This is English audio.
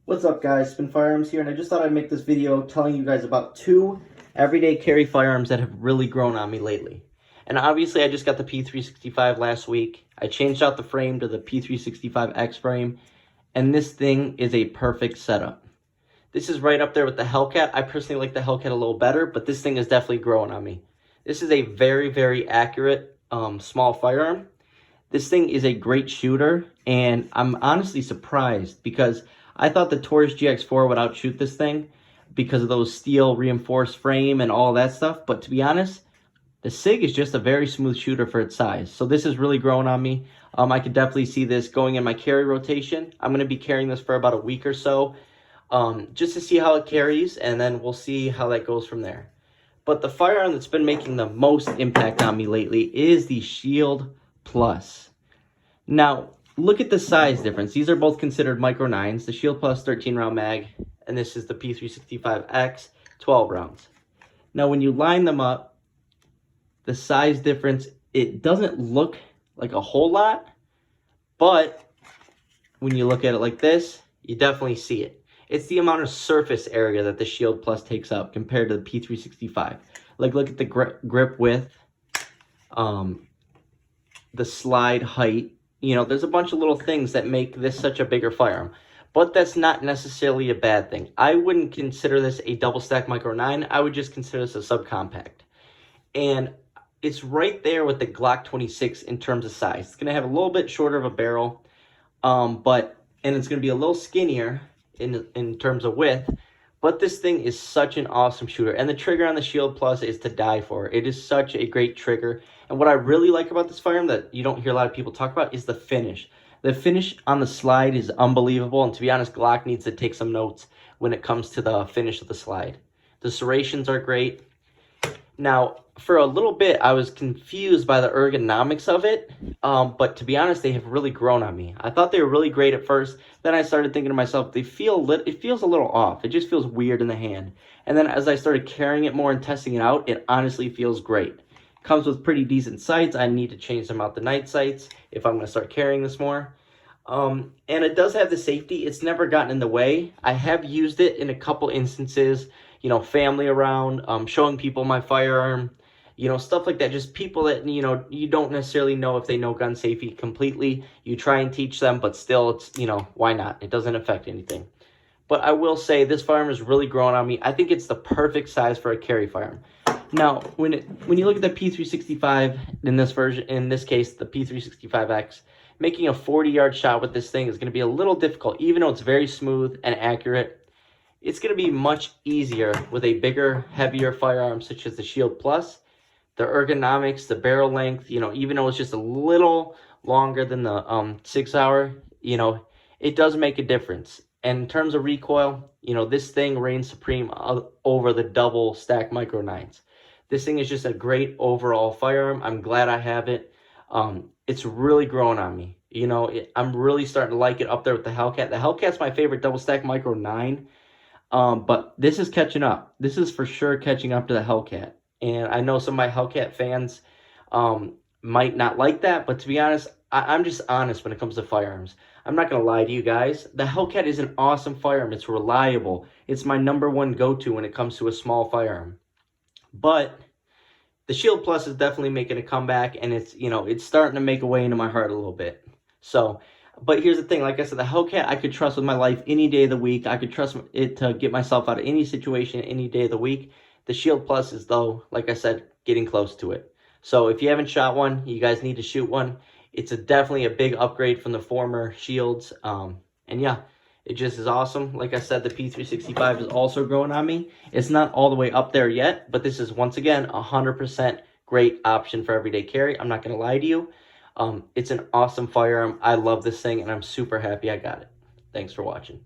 What's up guys, it's been Firearms here, and I just thought I'd make this video telling you guys about two everyday carry firearms that have really grown on me lately. And obviously I just got the P365 last week. I changed out the frame to the P365X frame, and this thing is a perfect setup. This is right up there with the Hellcat. I personally like the Hellcat a little better, but this thing is definitely growing on me. This is a very accurate small firearm. This thing is a great shooter, and I'm honestly surprised because I thought the Taurus GX4 would outshoot this thing because of those steel reinforced frame and all that stuff. But to be honest, the SIG is just a very smooth shooter for its size. So this is really growing on me. I could definitely see this going in my carry rotation. I'm going to be carrying this for about a week or so just to see how it carries, and then we'll see how that goes from there. But the firearm that's been making the most impact on me lately is the Shield Plus. Now, look at the size difference. These are both considered micro 9s. The Shield Plus 13 round mag, and this is the P365X 12 rounds. Now, when you line them up, the size difference, it doesn't look like a whole lot, but when you look at it like this, you definitely see it. It's the amount of surface area that the Shield Plus takes up compared to the P365. Like, look at the grip width, the slide height. You know, there's a bunch of little things that make this such a bigger firearm, but that's not necessarily a bad thing. I wouldn't consider this a double stack micro 9. I would just consider this a subcompact. And it's right there with the Glock 26 in terms of size. It's going to have a little bit shorter of a barrel, and it's going to be a little skinnier in terms of width, but this thing is such an awesome shooter, and the trigger on the Shield Plus is to die for. It is such a great trigger, and what I really like about this firearm that you don't hear a lot of people talk about is the finish. The finish on the slide is unbelievable, and to be honest, Glock needs to take some notes when it comes to the finish of the slide. The serrations are great. Now, for a little bit, I was confused by the ergonomics of it, but to be honest, they have really grown on me. I thought they were really great at first. Then I started thinking to myself, it feels a little off. It just feels weird in the hand. And then as I started carrying it more and testing it out, it honestly feels great. Comes with pretty decent sights. I need to change them out the night sights if I'm going to start carrying this more. And it does have the safety. It's never gotten in the way. I have used it in a couple instances, you know, family around, showing people my firearm, you know, stuff like that. Just people that, you know, you don't necessarily know if they know gun safety completely. You try and teach them, but still, it's, you know, why not? It doesn't affect anything. But I will say this firearm is really growing on me. I think it's the perfect size for a carry firearm. Now, when you look at the P365 in this version, in this case, the P365X, making a 40-yard shot with this thing is going to be a little difficult, even though it's very smooth and accurate. It's going to be much easier with a bigger, heavier firearm such as the Shield Plus. The ergonomics, the barrel length, you know, even though it's just a little longer than the 6 hour, you know, it does make a difference. And in terms of recoil, you know, this thing reigns supreme over the double stack micro 9s. This thing is just a great overall firearm. I'm glad I have it. It's really growing on me. You know, I'm really starting to like it up there with the Hellcat. The Hellcat's my favorite double stack micro 9. But this is catching up. This is for sure catching up to the Hellcat. And I know some of my Hellcat fans might not like that, but to be honest, I'm just honest when it comes to firearms. I'm not going to lie to you guys. The Hellcat is an awesome firearm. It's reliable. It's my #1 go-to when it comes to a small firearm. But the Shield Plus is definitely making a comeback, and it's, you know, it's starting to make a way into my heart a little bit. So, but here's the thing, like I said, the Hellcat I could trust with my life any day of the week. I could trust it to get myself out of any situation any day of the week. The Shield Plus is, though, like I said, getting close to it. So if you haven't shot one, you guys need to shoot one. It's definitely a big upgrade from the former Shields. And yeah, it just is awesome. Like I said, the P365 is also growing on me. It's not all the way up there yet, but this is, once again, 100% great option for everyday carry. I'm not going to lie to you. It's an awesome firearm. I love this thing, and I'm super happy I got it. Thanks for watching.